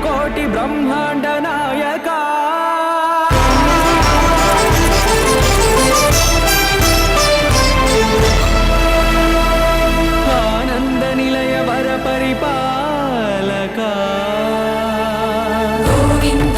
కోటి బ్రహ్మాండ నాయక ఆనంద నిలయ వర పరిపాలక గోవింద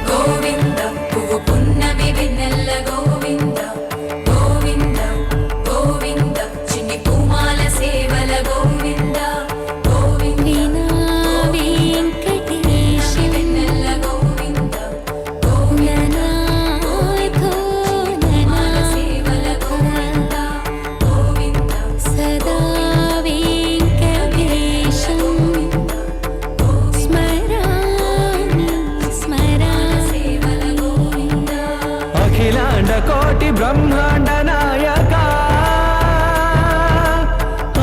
గోవింద పువ్వు పున్నమి వెన్నెల్ల గోవింద గోవింద గోవింద చిన్ని పూమాల సేవల గోవింద గోవింద వెంకటేశ వెన్నెల్ల గోవింద గోవింద పూమాల సేవల గోవింద గోవింద సదా వెంకటేశ అఖిలాండ కోటి బ్రహ్మాండ నాయక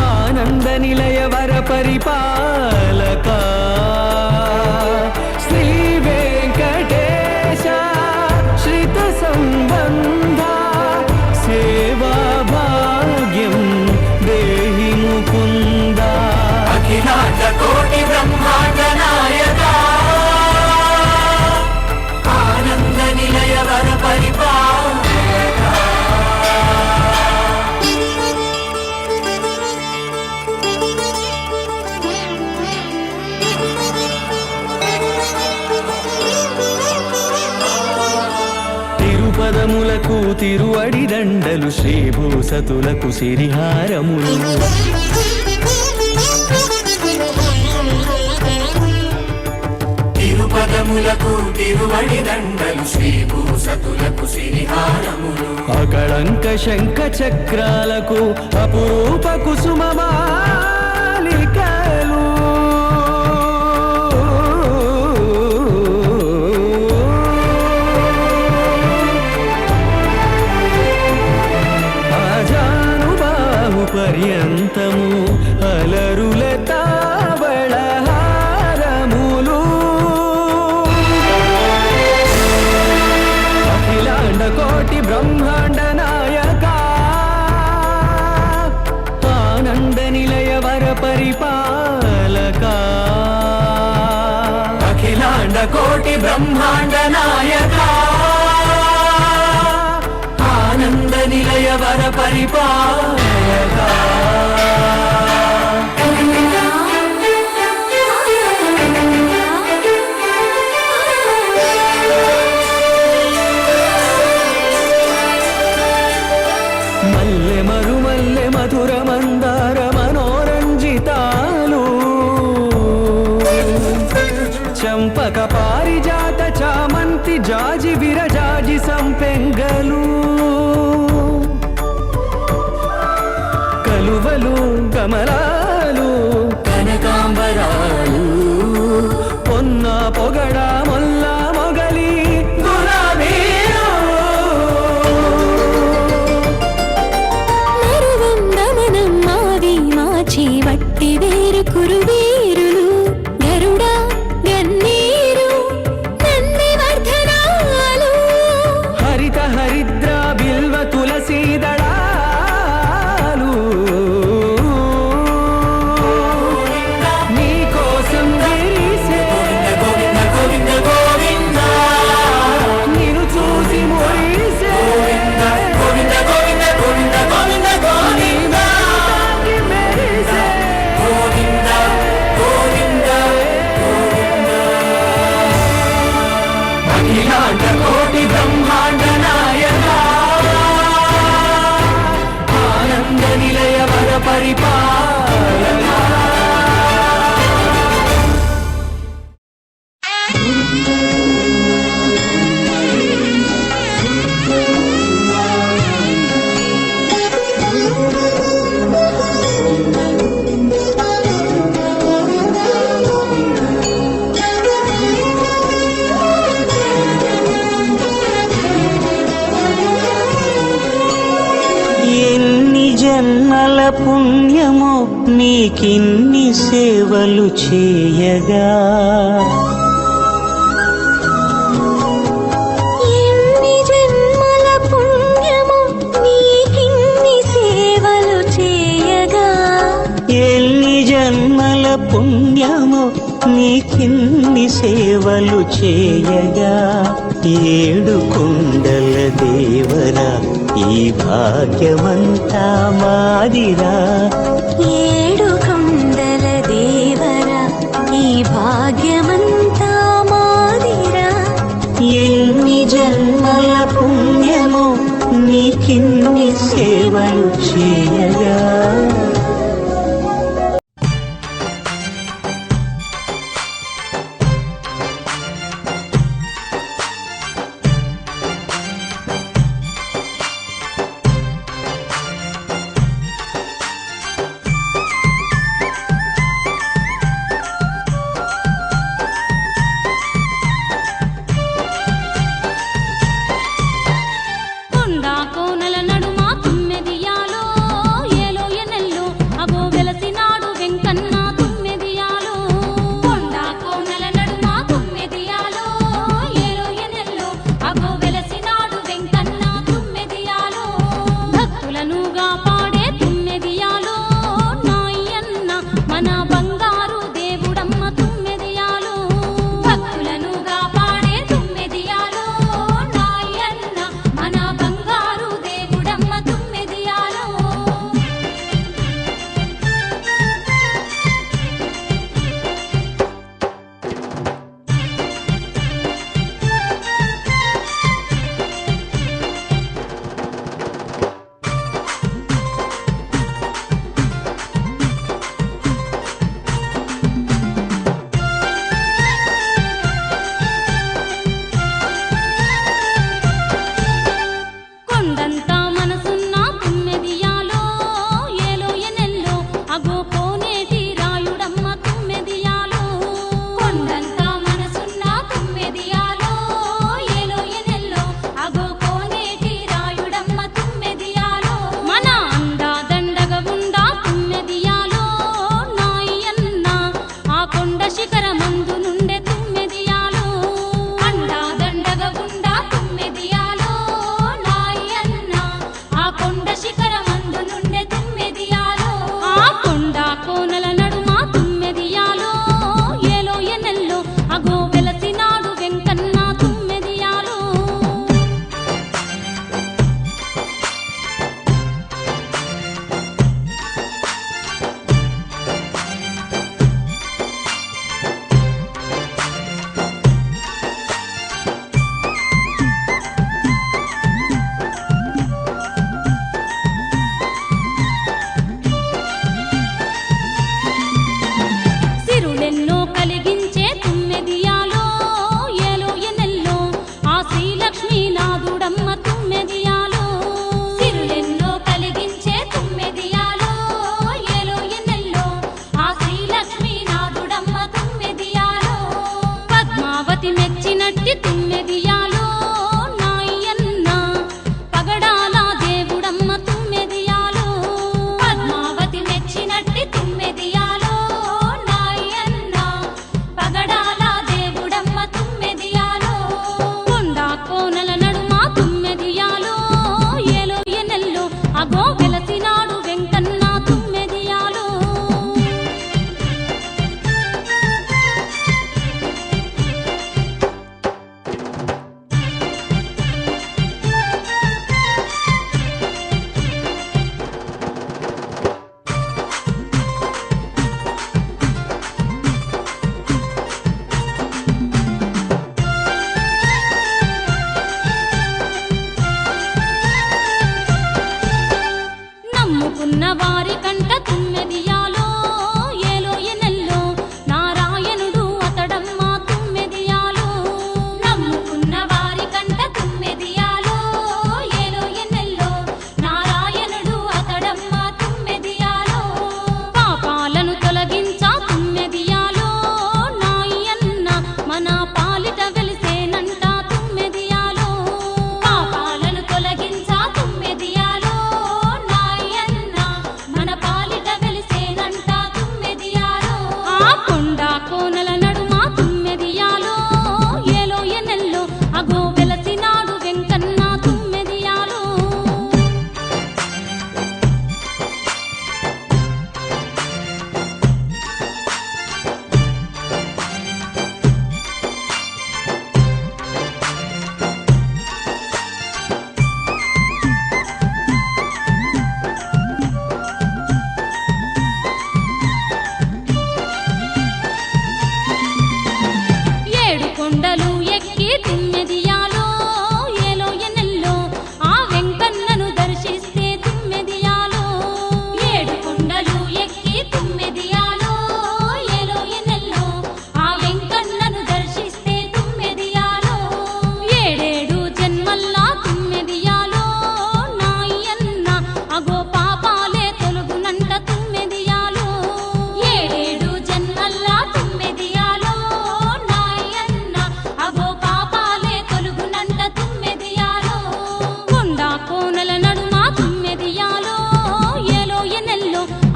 ఆనంద నిలయ వర పరిపాలక శ్రీ వెంకటేశ శ్రిత సంబంధ సేవా భాగ్యం దేహి ముకుంద అఖిలాండ కోటి బ్రహ్మాండ నాయక ఆనంద నిలయ వర తిరుపదములకు తిరువడి దండలు శ్రీభూసతులకు సిరిహారములు తిరుపదములకు తిరువడి దండలు శ్రీభూసతులకు సిరిహారములు అకళంక శంఖ చక్రాలకు అపురూప కుసుమమాలికలు ఆజానుబాహు పర్యంతము అలరుల తావళ హారములు అఖిలాండ కోటి బ్రహ్మాండ నాయక ఆనంద నిలయ వర పరిపాలక అఖిలాండ కోటి బ్రహ్మాండ నాయక ఆనంద నిలయ వర పరిపాలక మల్లె మరుమల్లె మధుర మందార మనోరంజితాలు చంపక పారిజాత చామంతి జాజి విరజాజి సంపెంగలు కలువలు కమలాలు కనకాంబరాలు పొన్న పొగడ మొల్ల మొగలి గులాబీలు మరువందమనం మావి మాచి వట్టి వేరు కురువీరులు గరుడ గన్నీరు నందివర్ధనాలు హరిత హరిద్ర బిల్వ తులసీ దళాలు నీ కోసం విరిసే నిన్ను చూసి మురిసే నీ మాటకి మెరిసే అఖిలాండ కోటి బ్రహ్మాండ నాయక ఆనంద నిలయ వర పరిపాలక ఎన్ని జన్మల పుణ్యమో నీకిన్ని సేవలు చేయగా ఎన్ని జన్మల పుణ్యము నీకిన్ని సేవలు చేయగా ఎన్ని జన్మల పుణ్యమో నీకిన్ని సేవలు చేయగా ఏడు కొండల దేవరా ఈ భాగ్యమంతా మాదిరా ఏడు కొండల దేవరా ఈ భాగ్యమంతా మాదిరా ఎన్ని జన్మల పుణ్యమో నీకిన్ని సేవలు చేయగా కొండా కోనల నడుమ తుమ్మెదియాలో ఏలో ఎనెల్లో అగో వెలసినాడు వెంకన్న తుమ్మెదియాలో కొండా కోనల నడుమ తుమ్మెదియాలో ఏలో ఎనెల్లో అగో వెలసినాడు వెంకన్న తుమ్మెదియాలో భక్తులను కాపాడే తుమ్మెదియాలో నాయన్న మన బంగారు దేవుడమ్మ తుమ్మెదియాలో భక్తులను కాపాడే తుమ్మెదియాలో నాయన్న మన బంగారు దేవుడమ్మ తుమ్మెదియాలో కొండంతా మనసున్న తుమ్మెదియాలో ఏలో ఎనెల్లో అగో కోనేటి రాయుడమ్మ తుమ్మెదియాలో కొండంతా మనసున్న తుమ్మెదియాలో ఏలో ఎనెల్లో అగో కోనేటి రాయుడమ్మ తుమ్మెదియాలో మన అండా దండగ ఉండా తుమ్మెదియాలో నాయన్న ఆ కొండ శిఖరమందు నుండే తుమ్మెదియాలో అండా దండగ ఉండా తుమ్మెదియాలో నాయన్న ఆ కొండ శిఖరమందు నుండే తుమ్మెదియాలో ఆ కొండ కోనల నడుమ తుమ్మెదియాలో ఏలో ఎనెల్లో అగో వెలసినాడు వెంకన్న తుమ్మెదియాలో సిరులెన్నో కలిగించే తుమ్మెదియాలో ఏలో ఎనెల్లో ఆ శ్రీలక్ష్మీనాథుడమ్మ తుమ్మెదియాలో సిరులెన్నో కలిగించే తుమ్మెదియాలో ఏలో ఎనెల్లో ఆ శ్రీలక్ష్మీనాథుడమ్మ తుమ్మెదియాలో పద్మావతి మెచ్చినట్టి తుమ్మెదియాలో నాయన్న పగడాల దేవుడమ్మ తుమ్మెదియాలో పద్మావతి మెచ్చినట్టి తుమ్మెదియాలో నాయన్న పగడాల దేవుడమ్మ తుమ్మెదియాలో కొండా కోనల నడుమ తుమ్మెదియాలో ఏలో ఎనెల్లో అగో వెలసినాడు వెంకన్న తుమ్మెదియాలో నమ్ముకున్న వారి కంట తుమ్మెదియాలో ఏలో ఎనెల్లో నారాయణుడు అతడమ్మ తుమ్మెదియాలో నమ్ముకున్న వారి కంట తుమ్మెదియాలో ఏలో ఎనెల్లో నారాయణుడు అతడమ్మ తుమ్మెదియాలో పాపాలను తొలగించా తుమ్మెదియాలో నాయన్న మన పాలిట వెలిసేనంట తుమ్మెదియాలో పాపాలను తొలగించా తుమ్మెదియాలో నాయన్న మన పాలిట వెలిసేనంట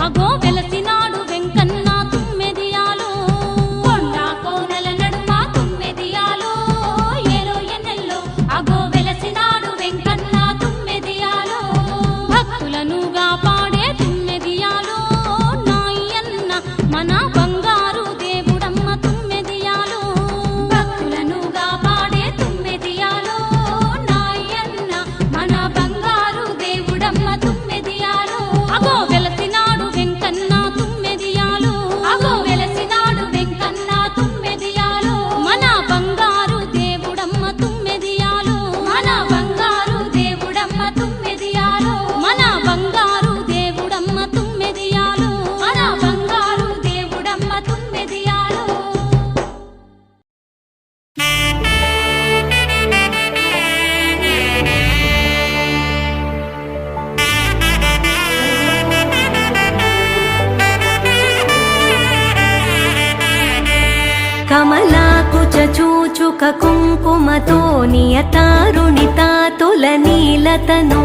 అగో వెలసినాడు వెంకన్న తుమ్మెదియాలో కొండ కోనల నడుమ తుమ్మెదియాలో ఏలో ఎన్నెల్లో అగో వెలసినాడు వెంకన్న తుమ్మెదియాలో భక్తులను కాపాడే తుమ్మెదియాలో నాయన్న మన బంగారు దేవుడమ్మ తుమ్మెదియాలో భక్తులను కాపాడే తుమ్మెదియాలో నాయన్న మన బంగారు దేవుడమ్మ తుమ్మెదియాలో అగో వెలసినాడు వెంకన్న తుమ్మెదియాలో అగో వెలసినాడు వెంకన్న తుమ్మెదియాలో మన బంగారు దేవుడమ్మ తుమ్మెదియాలో మన బంగారు దేవుడమ్మ తుమ్మెదియాలో మన బంగారు దేవుడమ్మ తుమ్మెదియాలో మన బంగారు దేవుడమ్మ తుమ్మెదియాలో కమలాకుచ చూచుక కుంకుమతో నియతారుణితాతుల నీలతనో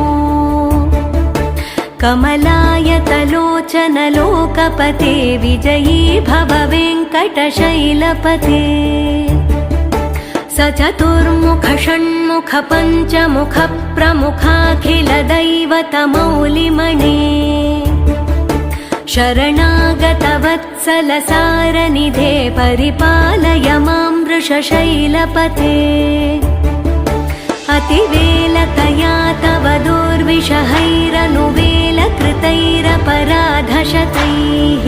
కమలాయతలోచనలోకపతే విజయీ భవ వెంకటశైలపతే స చతుర్ముఖ షణ్ముఖ పంచముఖ ప్రముఖాఖిల దైవతమౌలిమణే శరణాగత వత్సల సారనిధే పరిపాలయ మాం వృషశైలపతే అతివేలతయా తవ దుర్విషహైరనువేల కృతైరపరాధశతైః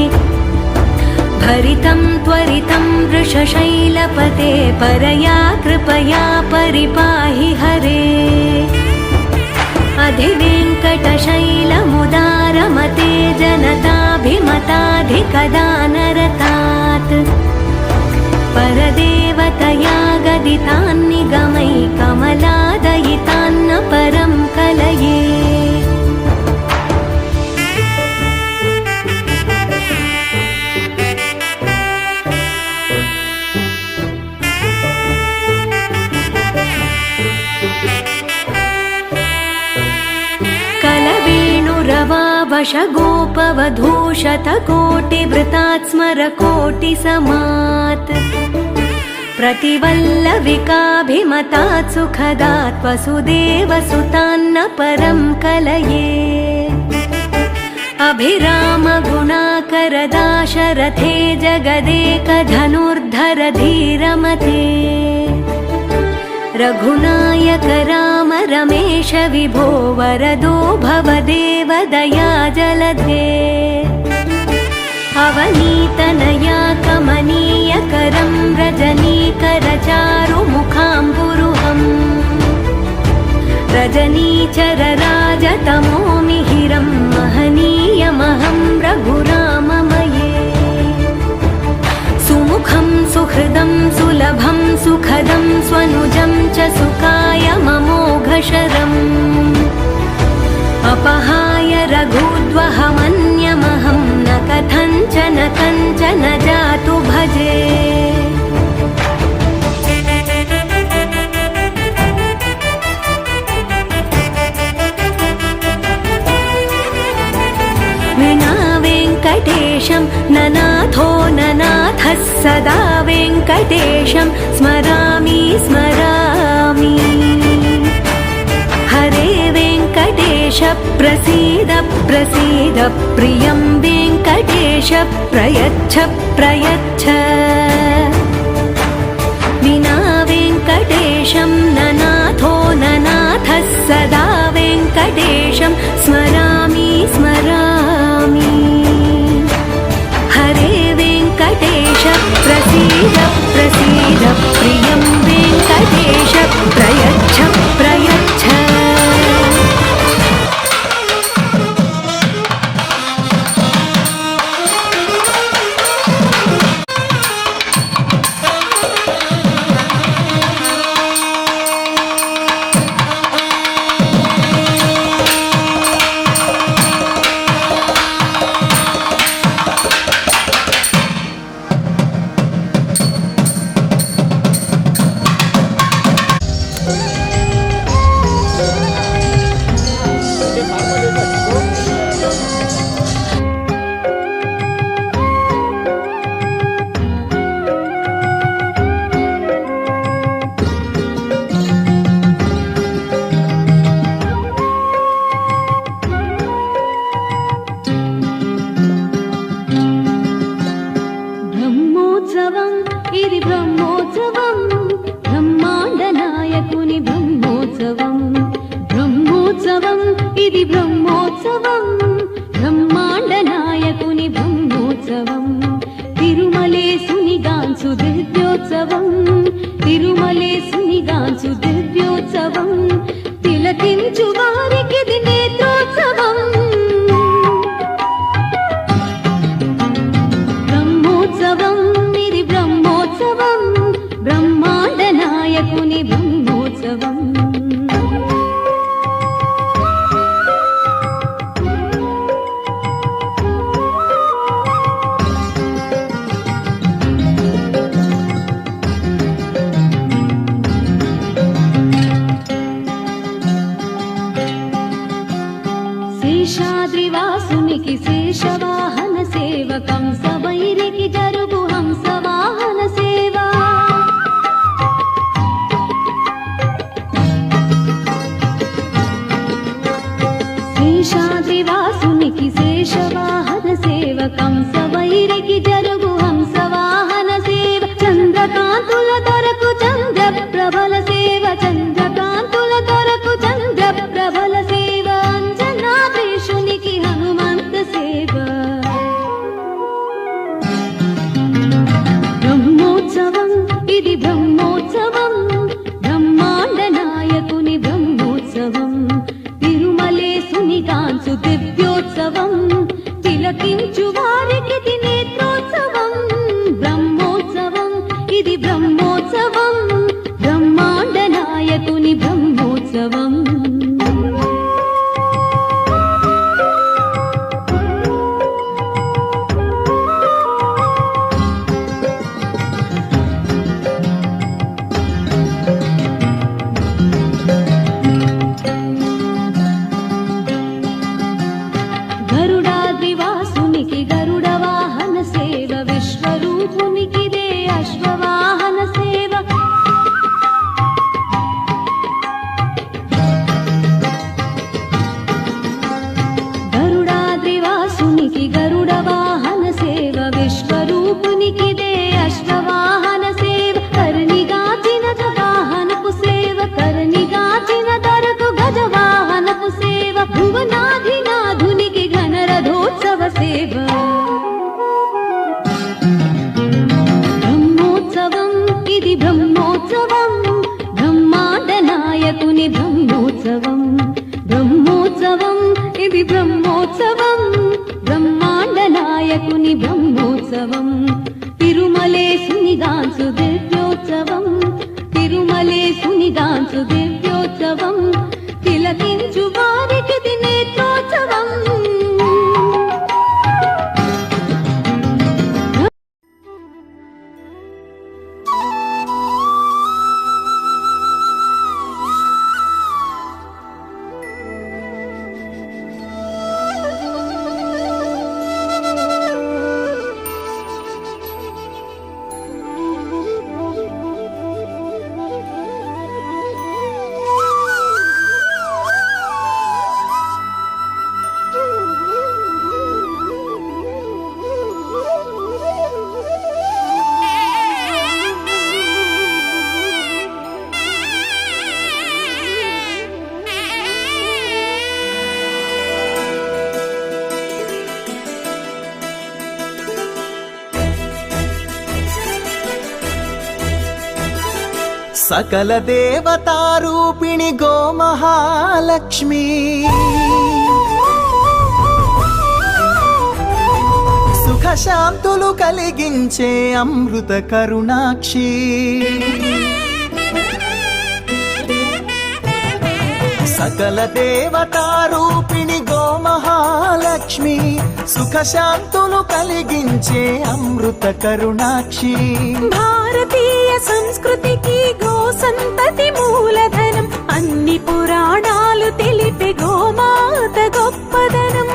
భరితం త్వరితం వృషశైలపతే పరయా కృపయా పరిపాహి హరే अधिवेङ्कटशैलमुदारमते जनताभिमताधिकदानरतात् परदेवतया गदितान्निगमै कमलादयितान्न परं कलये वशगोपवधूशतकोटिभृतात् स्मरकोटिसमात् प्रतिवल्लविकाभिमतात् सुखदात् वसुदेवसुतान्न परं कलये अभिरामगुणाकरदाशरथे जगदेकधनुर्धर धीरमते रघुनायक राम रमेश विभो वरदो भवदेव दया जलधे अवनीतनया कमनीयकरं रजनीकरचारुमुखाम्बुरुहम् रजनीचरराजतमो मिहिरं महनीयमहं रघुराममये सुमुखं सुहृदं सुलभं सुखदं स्वनुजं च सुखाय ममोघशरम् अपहाय रघुद्वहमन्यमहं न कथञ्चन कञ्चन जातु भजे विना वेङ्कटेशं ननाथो ननाथः सदा वेङ्कटेशं स्मरामि स्मरामि हरे वेङ्कटेश प्रसीद प्रसीद प्रियं वेङ्कटेश प्रयच्छ प्रयच्छ विना वेङ्कटेशं ननाथो ननाथः सदा वेङ्कटेशं स्मरामि स्मरामि हरे वेङ्कटेश प्रसीद प्रसीद प्रियं वेङ्कटेश प्रयच्छ प्रयच्छ తిలకించు వారికి ఇది నేత్రోత్సవం బ్రహ్మోత్సవం ఇది బ్రహ్మోత్సవం బ్రహ్మాండ నాయకుని బ్రహ్మోత్సవం గరుడాద్రివాసునికి గరుడ వాహన సేవ విశ్వరూపునికిదే అశ్వవాహన సేవ గరుడాద్రివాసునికి గరుడ వాహన సేవ విశ్వరూపునికిదే అశ్వవాహన సేవ కర్ణిగాచిన వాహనపు సేవ కర్ణిగాచిన ధరకు గజవాహనపు సేవ భువనాధినాధునికి ఘనరథోత్సవ సేవ బ్రహ్మోత్సవం ఇది బ్రహ్మోత్సవం బ్రహ్మాండ నాయకుని బ్రహ్మోత్సవం బ్రహ్మోత్సవం ఇది బ్రహ్మోత్సవం బ్రహ్మాండ నాయకుని బ్రహ్మోత్సవం తిరుమలేశునిగాంచు దివ్యోత్సవం తిరుమలేశునిగాంచు దివ్యోత్సవం తిలకించు వారికి ఇది నేత్రోత్సవం సకల దేవతారూపిణి గోమహాలక్ష్మి సుఖశాంతులు కలిగించే అమృత కరుణాక్షి సకల దేవతారూపిణి గోమహాలక్ష్మి సుఖశాంతులు కలిగించే అమృత కరుణాక్షి భారతీయ సంస్కృతికి గో సంతతి మూలధనం అన్ని పురాణాలు తెలిపే గోమాత గొప్పదనం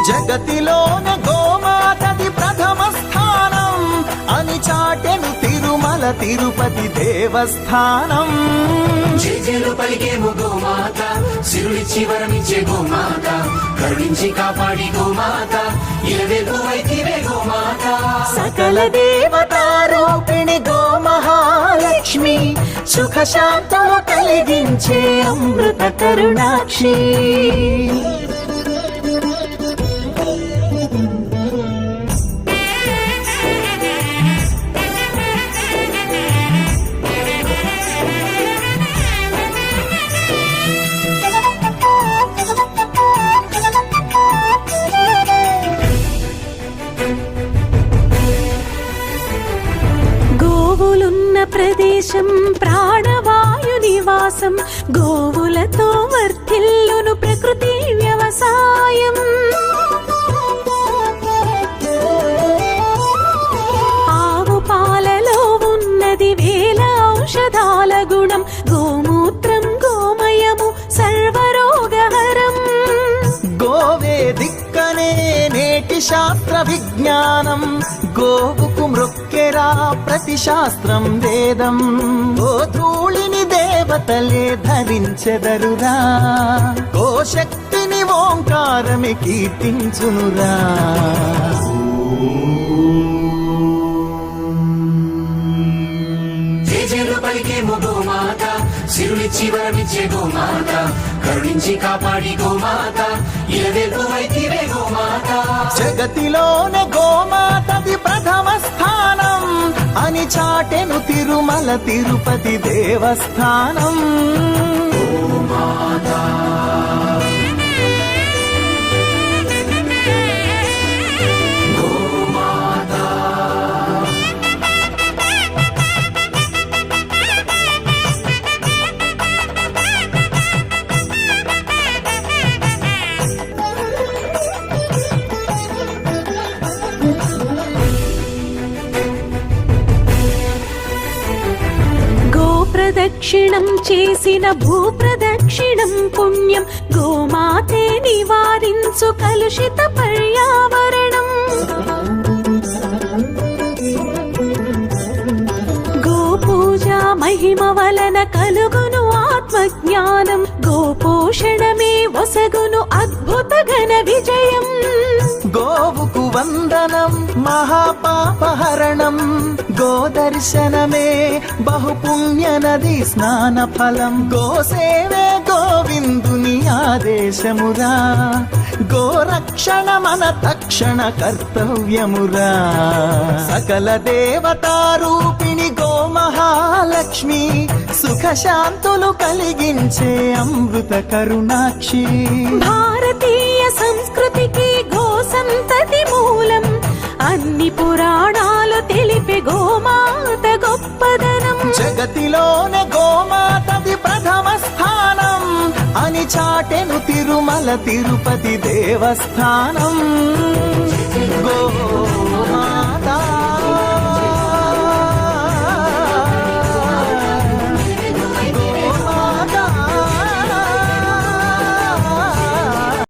జగతిలోన గోమాతది ప్రథమ స్థానం అని చాటెను తిరుమల తిరుపతి దేవస్థానం జేజేలు పలికేము గోమాత సిరులిచ్చి వరమిచ్చే గోమాత కరుణించి కాపాడి గోమాత ఇలవెల్లు వైతివే గోమాత సకల దేవతారూపిణి గోమహాలక్ష్మి సుఖశాంతులు కలిగించే అమృత కరుణాక్షి గోవులున్న ప్రదేశం ప్రాణవాయు నివాసం గోవులతో వర్ధిల్లును ప్రకృతి వ్యవసాయం ఆవు పాలలో ఉన్నది వేల ఔషధాల గుణం గోమూత్రం గోమయము సర్వరోగహరం గోవే దిక్కనే నేటి శాస్త్ర విజ్ఞానం గోవుకు మృక్కెరా ప్రతి శాస్త్రం వేదం ఓ ధూళిని దేవతలే ధరించెదరురా ఓ శక్తిని ఓంకారమి కీర్తించునురా జేజేలు పలికేము గోమాత సిరులిచ్చి వరమిచ్చే గోమాత కరుణించి కాపాడి గోమాత ఇలవెల్లు వైతివే గోమాత జగతిలోనే గోమాతది ప్రథమ స్థానం అని చాటెను తిరుమల తిరుపతి దేవస్థానం గోమాత ప్రదక్షిణం చేసిన భూప్రదక్షిణం పుణ్యం గోమాతే నివారించు కలుషిత పర్యావరణం గోపూజ మహిమ వలన కలుగును ఆత్మజ్ఞానం గోపోషణమే వసగును అద్భుత ఘన విజయం గోవుకు వందనం మహాపాపహరణం గోదర్శనమే బహుపుణ్య నది స్నాన ఫలం గోసేవే గోవిందుని ఆదేశమురా గోరక్షణ మన తక్షణ కర్తవ్యమురా సకల దేవతారూపిణి గో మహాలక్ష్మి సుఖ శాంతులు కలిగించే అమృత కరుణాక్షి భారతీయ సంస్కృతికి గో సంతతి మూలం అన్ని పురాణాలు తెలిపే గోమాత గొప్పదనం జగతిలోనే గోమాతది ప్రథమ స్థానం అని చాటెను తిరుమల తిరుపతి దేవస్థానం గో